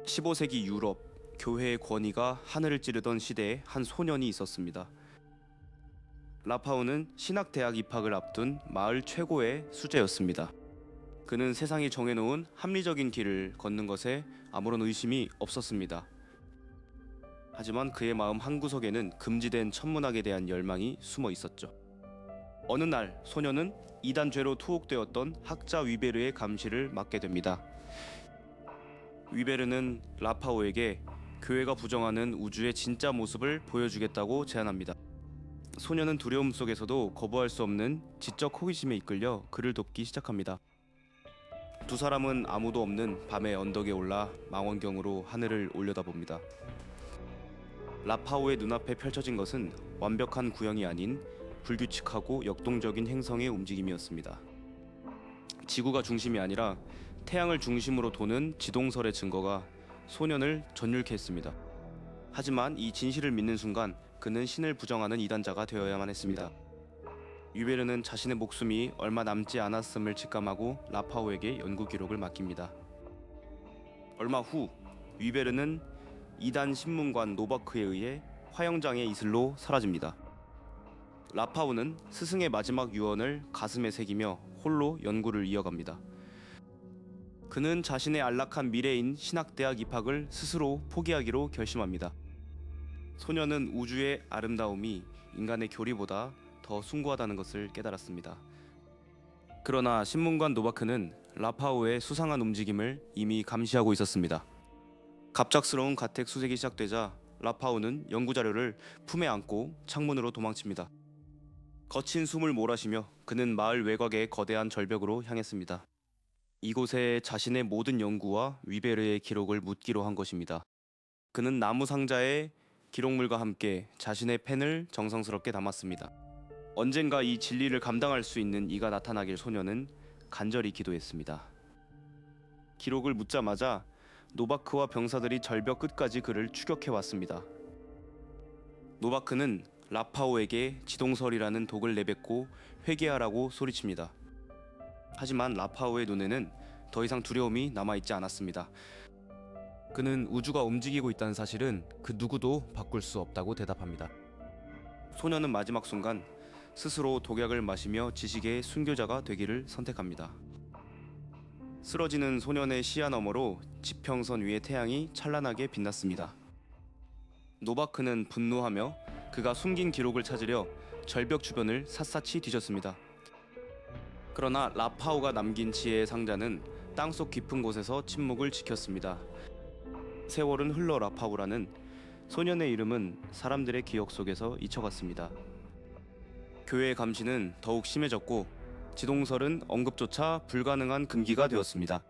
15세기 유럽, 교회의 권위가 하늘을 찌르던 시대에 한 소년이 있었습니다. 라파오는 신학대학 입학을 앞둔 마을 최고의 수재였습니다. 그는 세상이 정해놓은 합리적인 길을 걷는 것에 아무런 의심이 없었습니다. 하지만 그의 마음 한구석에는 금지된 천문학에 대한 열망이 숨어 있었죠. 어느 날 소년은 이단죄로 투옥되었던 학자 위베르의 감시를 맡게 됩니다. 위베르는 라파오에게 교회가 부정하는 우주의 진짜 모습을 보여주겠다고 제안합니다. 소년은 두려움 속에서도 거부할 수 없는 지적 호기심에 이끌려 그를 돕기 시작합니다. 두 사람은 아무도 없는 밤의 언덕에 올라 망원경으로 하늘을 올려다봅니다. 라파오의 눈앞에 펼쳐진 것은 완벽한 구형이 아닌 불규칙하고 역동적인 행성의 움직임이었습니다. 지구가 중심이 아니라 태양을 중심으로 도는 지동설의 증거가 소년을 전율케 했습니다. 하지만 이 진실을 믿는 순간 그는 신을 부정하는 이단자가 되어야만 했습니다. 유베르는 자신의 목숨이 얼마 남지 않았음을 직감하고 라파오에게 연구 기록을 맡깁니다. 얼마 후 유베르는 이단 신문관 노바크에 의해 화영장의 이슬로 사라집니다. 라파오는 스승의 마지막 유언을 가슴에 새기며 홀로 연구를 이어갑니다. 그는 자신의 안락한 미래인 신학대학 입학을 스스로 포기하기로 결심합니다. 소년은 우주의 아름다움이 인간의 교리보다 더 숭고하다는 것을 깨달았습니다. 그러나 신문관 노바크는 라파오의 수상한 움직임을 이미 감시하고 있었습니다. 갑작스러운 가택 수색이 시작되자 라파오는 연구자료를 품에 안고 창문으로 도망칩니다. 거친 숨을 몰아쉬며 그는 마을 외곽의 거대한 절벽으로 향했습니다. 이곳에 자신의 모든 연구와 위베르의 기록을 묻기로 한 것입니다. 그는 나무 상자에 기록물과 함께 자신의 펜을 정성스럽게 담았습니다. 언젠가 이 진리를 감당할 수 있는 이가 나타나길 소년은 간절히 기도했습니다. 기록을 묻자마자 노바크와 병사들이 절벽 끝까지 그를 추격해 왔습니다. 노바크는 라파오에게 지동설이라는 독을 내뱉고 회개하라고 소리칩니다. 하지만 라파오의 눈에는 더 이상 두려움이 남아있지 않았습니다. 그는 우주가 움직이고 있다는 사실은 그 누구도 바꿀 수 없다고 대답합니다. 소년은 마지막 순간 스스로 독약을 마시며 지식의 순교자가 되기를 선택합니다. 쓰러지는 소년의 시야 너머로 지평선 위의 태양이 찬란하게 빛났습니다. 노바크는 분노하며 그가 숨긴 기록을 찾으려 절벽 주변을 샅샅이 뒤졌습니다. 그러나 라파오가 남긴 지혜의 상자는 땅속 깊은 곳에서 침묵을 지켰습니다. 세월은 흘러 라파오라는 소년의 이름은 사람들의 기억 속에서 잊혀갔습니다. 교회의 감시는 더욱 심해졌고 지동설은 언급조차 불가능한 금기가 되었습니다.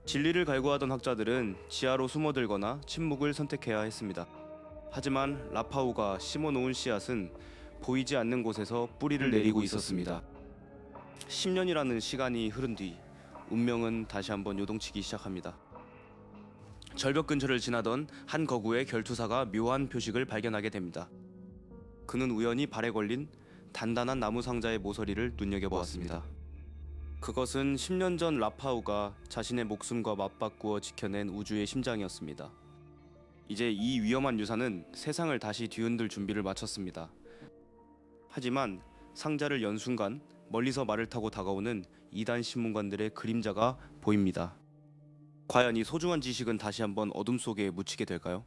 진리를 갈구하던 학자들은 지하로 숨어들거나 침묵을 선택해야 했습니다. 하지만 라파오가 심어놓은 씨앗은 보이지 않는 곳에서 뿌리를 내리고 있었습니다. 10년이라는 시간이 흐른 뒤 운명은 다시 한번 요동치기 시작합니다. 절벽 근처를 지나던 한 거구의 결투사가 묘한 표식을 발견하게 됩니다. 그는 우연히 발에 걸린 단단한 나무 상자의 모서리를 눈여겨보았습니다. 그것은 10년 전 라파오가 자신의 목숨과 맞바꾸어 지켜낸 우주의 심장이었습니다. 이제 이 위험한 유산은 세상을 다시 뒤흔들 준비를 마쳤습니다. 하지만 상자를 연 순간 멀리서 말을 타고 다가오는 이단 신문관들의 그림자가 보입니다. 과연 이 소중한 지식은 다시 한번 어둠 속에 묻히게 될까요?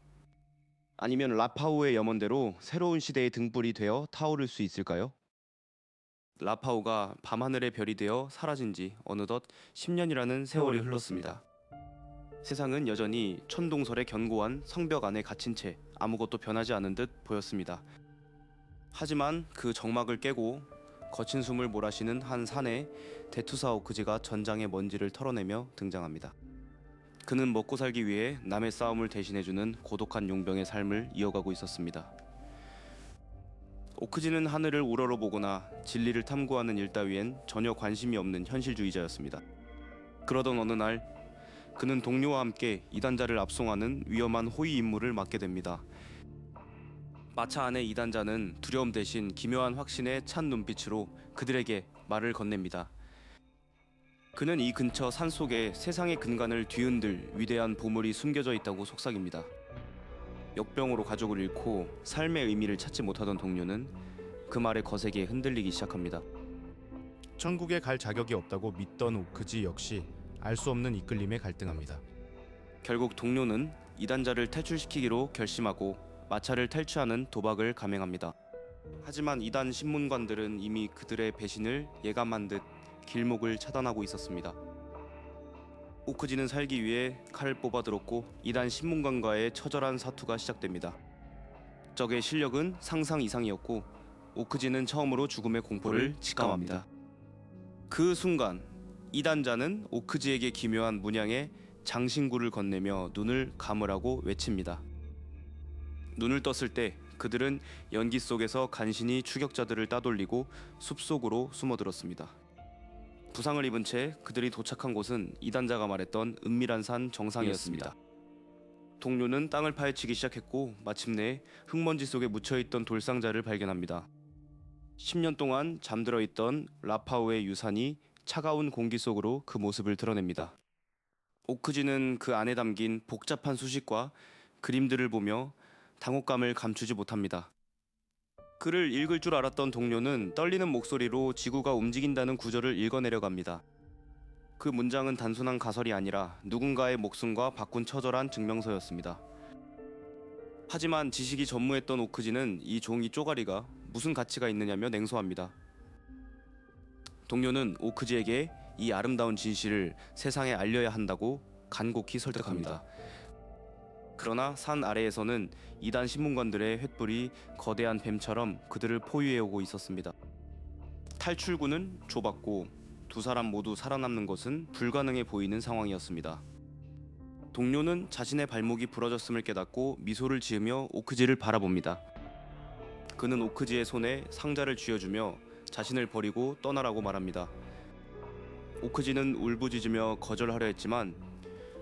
아니면 라파오의 염원대로 새로운 시대의 등불이 되어 타오를 수 있을까요? 라파오가 밤하늘의 별이 되어 사라진 지 어느덧 10년이라는 세월이 흘렀습니다. 세상은 여전히 천동설의 견고한 성벽 안에 갇힌 채 아무것도 변하지 않은 듯 보였습니다. 하지만 그 정막을 깨고 거친 숨을 몰아쉬는 한 산에 데투사 오크지가 전장의 먼지를 털어내며 등장합니다. 그는 먹고 살기 위해 남의 싸움을 대신해주는 고독한 용병의 삶을 이어가고 있었습니다. 오크지는 하늘을 우러러보거나 진리를 탐구하는 일 따위엔 전혀 관심이 없는 현실주의자였습니다. 그러던 어느 날 그는 동료와 함께 이단자를 압송하는 위험한 호위 임무를 맡게 됩니다. 마차 안의 이단자는 두려움 대신 기묘한 확신에 찬 눈빛으로 그들에게 말을 건넵니다. 그는 이 근처 산속에 세상의 근간을 뒤흔들 위대한 보물이 숨겨져 있다고 속삭입니다. 역병으로 가족을 잃고 삶의 의미를 찾지 못하던 동료는 그 말에 거세게 흔들리기 시작합니다. 천국에 갈 자격이 없다고 믿던 오크지 역시 알 수 없는 이끌림에 갈등합니다. 결국 동료는 이단자를 탈출시키기로 결심하고 마차를 탈취하는 도박을 감행합니다. 하지만 이단 신문관들은 이미 그들의 배신을 예감한 듯 길목을 차단하고 있었습니다. 오크지는 살기 위해 칼을 뽑아들었고 이단 신문관과의 처절한 사투가 시작됩니다. 적의 실력은 상상 이상이었고 오크지는 처음으로 죽음의 공포를 직감합니다. 그 순간 이단자는 오크지에게 기묘한 문양의 장신구를 건네며 눈을 감으라고 외칩니다. 눈을 떴을 때 그들은 연기 속에서 간신히 추격자들을 따돌리고 숲속으로 숨어들었습니다. 부상을 입은 채 그들이 도착한 곳은 이단자가 말했던 은밀한 산 정상이었습니다. 동료는 땅을 파헤치기 시작했고 마침내 흙먼지 속에 묻혀있던 돌상자를 발견합니다. 10년 동안 잠들어 있던 라파오의 유산이 차가운 공기 속으로 그 모습을 드러냅니다. 오크지는 그 안에 담긴 복잡한 수식과 그림들을 보며 당혹감을 감추지 못합니다. 글을 읽을 줄 알았던 동료는 떨리는 목소리로 지구가 움직인다는 구절을 읽어내려갑니다. 그 문장은 단순한 가설이 아니라 누군가의 목숨과 바꾼 처절한 증명서였습니다. 하지만 지식이 전무했던 오크지는 이 종이 쪼가리가 무슨 가치가 있느냐며 냉소합니다. 동료는 오크지에게 이 아름다운 진실을 세상에 알려야 한다고 간곡히 설득합니다. 그러나 산 아래에서는 이단 신문관들의 횃불이 거대한 뱀처럼 그들을 포위해오고 있었습니다. 탈출구는 좁았고 두 사람 모두 살아남는 것은 불가능해 보이는 상황이었습니다. 동료는 자신의 발목이 부러졌음을 깨닫고 미소를 지으며 오크지를 바라봅니다. 그는 오크지의 손에 상자를 쥐어주며 자신을 버리고 떠나라고 말합니다. 오크지는 울부짖으며 거절하려 했지만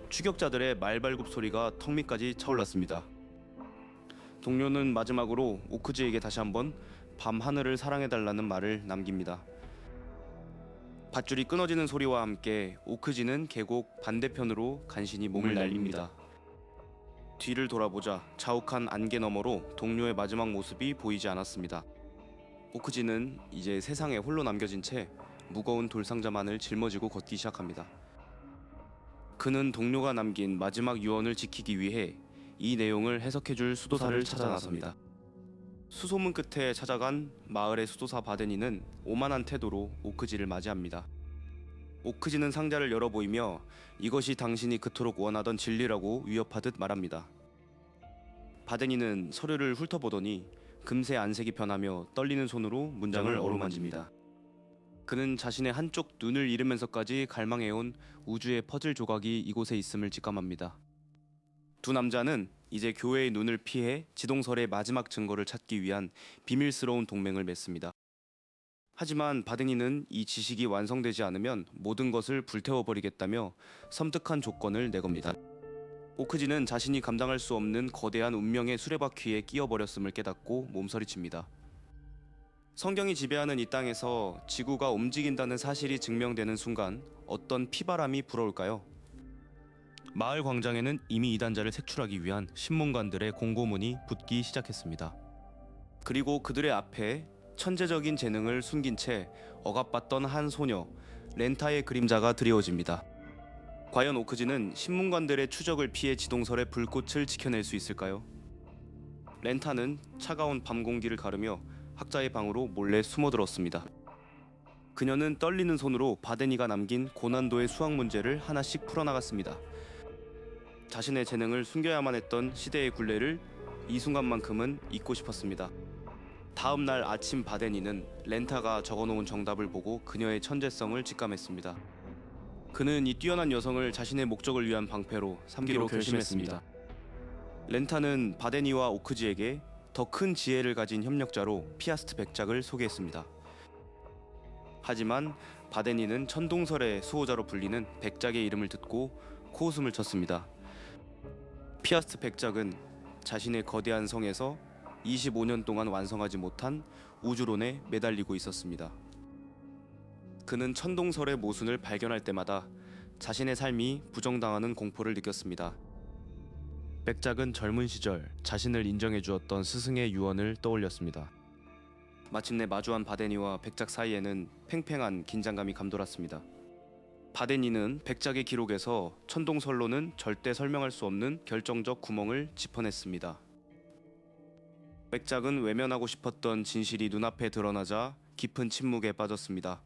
추격자들의 말발굽 소리가 턱 밑까지 차올랐습니다. 동료는 마지막으로 오크지에게 다시 한번 밤 하늘을 사랑해달라는 말을 남깁니다. 밧줄이 끊어지는 소리와 함께 오크지는 계곡 반대편으로 간신히 몸을 날립니다. 뒤를 돌아보자 자욱한 안개 너머로 동료의 마지막 모습이 보이지 않았습니다. 오크지는 이제 세상에 홀로 남겨진 채 무거운 돌상자만을 짊어지고 걷기 시작합니다. 그는 동료가 남긴 마지막 유언을 지키기 위해 이 내용을 해석해줄 수도사를 찾아 나섭니다. 수소문 끝에 찾아간 마을의 수도사 바데니는 오만한 태도로 오크지를 맞이합니다. 오크지는 상자를 열어 보이며 이것이 당신이 그토록 원하던 진리라고 위협하듯 말합니다. 바데니는 서류를 훑어보더니 금세 안색이 변하며 떨리는 손으로 문장을 어루만집니다. 그는 자신의 한쪽 눈을 잃으면서까지 갈망해온 우주의 퍼즐 조각이 이곳에 있음을 직감합니다. 두 남자는 이제 교회의 눈을 피해 지동설의 마지막 증거를 찾기 위한 비밀스러운 동맹을 맺습니다. 하지만 바데니는 이 지식이 완성되지 않으면 모든 것을 불태워버리겠다며 섬뜩한 조건을 내겁니다. 오크지는 자신이 감당할 수 없는 거대한 운명의 수레바퀴에 끼어버렸음을 깨닫고 몸서리칩니다. 성경이 지배하는 이 땅에서 지구가 움직인다는 사실이 증명되는 순간 어떤 피바람이 불어올까요? 마을 광장에는 이미 이단자를 색출하기 위한 신문관들의 공고문이 붙기 시작했습니다. 그리고 그들의 앞에 천재적인 재능을 숨긴 채 억압받던 한 소녀 렌타의 그림자가 드리워집니다. 과연 오크지는 신문관들의 추적을 피해 지동설의 불꽃을 지켜낼 수 있을까요? 렌타는 차가운 밤 공기를 가르며 학자의 방으로 몰래 숨어들었습니다. 그녀는 떨리는 손으로 바데니가 남긴 고난도의 수학 문제를 하나씩 풀어나갔습니다. 자신의 재능을 숨겨야만 했던 시대의 굴레를 이 순간만큼은 잊고 싶었습니다. 다음 날 아침 바데니는 렌타가 적어놓은 정답을 보고 그녀의 천재성을 직감했습니다. 그는 이 뛰어난 여성을 자신의 목적을 위한 방패로 삼기로 결심했습니다. 렌타는 바데니와 오크지에게 더 큰 지혜를 가진 협력자로 피아스트 백작을 소개했습니다. 하지만 바데니는 천동설의 수호자로 불리는 백작의 이름을 듣고 코웃음을 쳤습니다. 피아스트 백작은 자신의 거대한 성에서 25년 동안 완성하지 못한 우주론에 매달리고 있었습니다. 그는 천동설의 모순을 발견할 때마다 자신의 삶이 부정당하는 공포를 느꼈습니다. 백작은 젊은 시절 자신을 인정해 주었던 스승의 유언을 떠올렸습니다. 마침내 마주한 바데니와 백작 사이에는 팽팽한 긴장감이 감돌았습니다. 바데니는 백작의 기록에서 천동설로는 절대 설명할 수 없는 결정적 구멍을 짚어냈습니다. 백작은 외면하고 싶었던 진실이 눈앞에 드러나자 깊은 침묵에 빠졌습니다.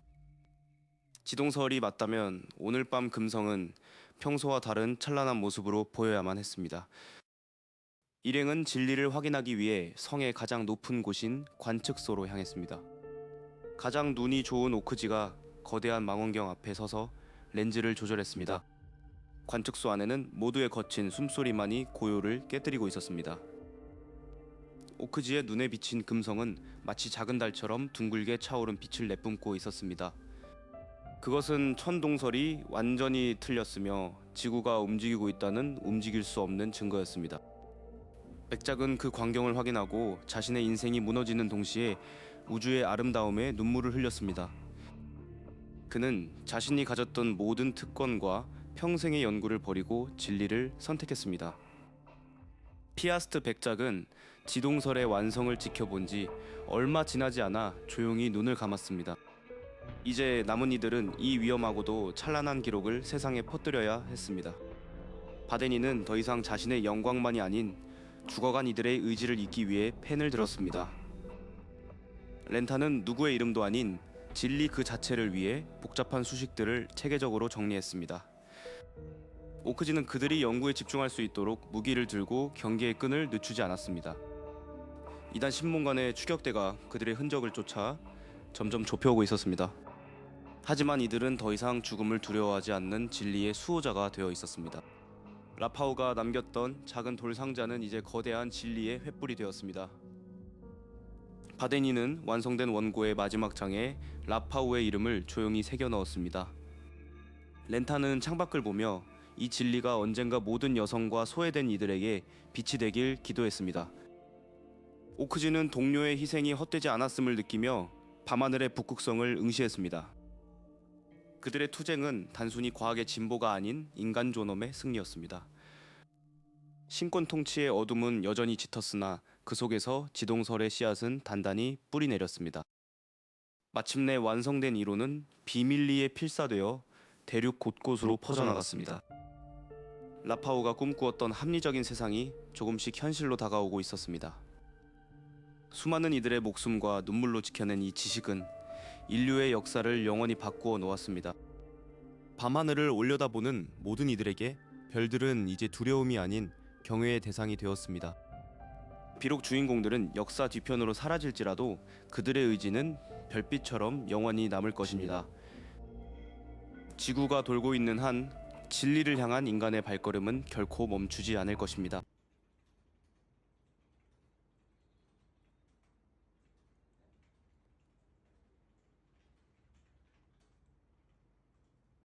지동설이 맞다면 오늘 밤 금성은 평소와 다른 찬란한 모습으로 보여야만 했습니다. 일행은 진리를 확인하기 위해 성의 가장 높은 곳인 관측소로 향했습니다. 가장 눈이 좋은 오크지가 거대한 망원경 앞에 서서 렌즈를 조절했습니다. 관측소 안에는 모두의 거친 숨소리만이 고요를 깨뜨리고 있었습니다. 오크지의 눈에 비친 금성은 마치 작은 달처럼 둥글게 차오른 빛을 내뿜고 있었습니다. 그것은 천동설이 완전히 틀렸으며 지구가 움직이고 있다는 움직일 수 없는 증거였습니다. 백작은 그 광경을 확인하고 자신의 인생이 무너지는 동시에 우주의 아름다움에 눈물을 흘렸습니다. 그는 자신이 가졌던 모든 특권과 평생의 연구를 버리고 진리를 선택했습니다. 피아스트 백작은 지동설의 완성을 지켜본 지 얼마 지나지 않아 조용히 눈을 감았습니다. 이제 남은 이들은 이 위험하고도 찬란한 기록을 세상에 퍼뜨려야 했습니다. 바데니는 더 이상 자신의 영광만이 아닌 죽어간 이들의 의지를 잇기 위해 펜을 들었습니다. 렌타는 누구의 이름도 아닌 진리 그 자체를 위해 복잡한 수식들을 체계적으로 정리했습니다. 오크지는 그들이 연구에 집중할 수 있도록 무기를 들고 경계의 끈을 늦추지 않았습니다. 이단 신문관의 추격대가 그들의 흔적을 쫓아 점점 좁혀오고 있었습니다. 하지만 이들은 더 이상 죽음을 두려워하지 않는 진리의 수호자가 되어 있었습니다. 라파오가 남겼던 작은 돌 상자는 이제 거대한 진리의 횃불이 되었습니다. 바데니는 완성된 원고의 마지막 장에 라파오의 이름을 조용히 새겨 넣었습니다. 렌타는 창밖을 보며 이 진리가 언젠가 모든 여성과 소외된 이들에게 빛이 되길 기도했습니다. 오크지는 동료의 희생이 헛되지 않았음을 느끼며 밤하늘의 북극성을 응시했습니다. 그들의 투쟁은 단순히 과학의 진보가 아닌 인간 존엄의 승리였습니다. 신권 통치의 어둠은 여전히 짙었으나 그 속에서 지동설의 씨앗은 단단히 뿌리 내렸습니다. 마침내 완성된 이론은 비밀리에 필사되어 대륙 곳곳으로 퍼져나갔습니다. 라파오가 꿈꾸었던 합리적인 세상이 조금씩 현실로 다가오고 있었습니다. 수많은 이들의 목숨과 눈물로 지켜낸 이 지식은 인류의 역사를 영원히 바꾸어 놓았습니다. 밤하늘을 올려다보는 모든 이들에게 별들은 이제 두려움이 아닌 경외의 대상이 되었습니다. 비록 주인공들은 역사 뒤편으로 사라질지라도 그들의 의지는 별빛처럼 영원히 남을 것입니다. 지구가 돌고 있는 한 진리를 향한 인간의 발걸음은 결코 멈추지 않을 것입니다.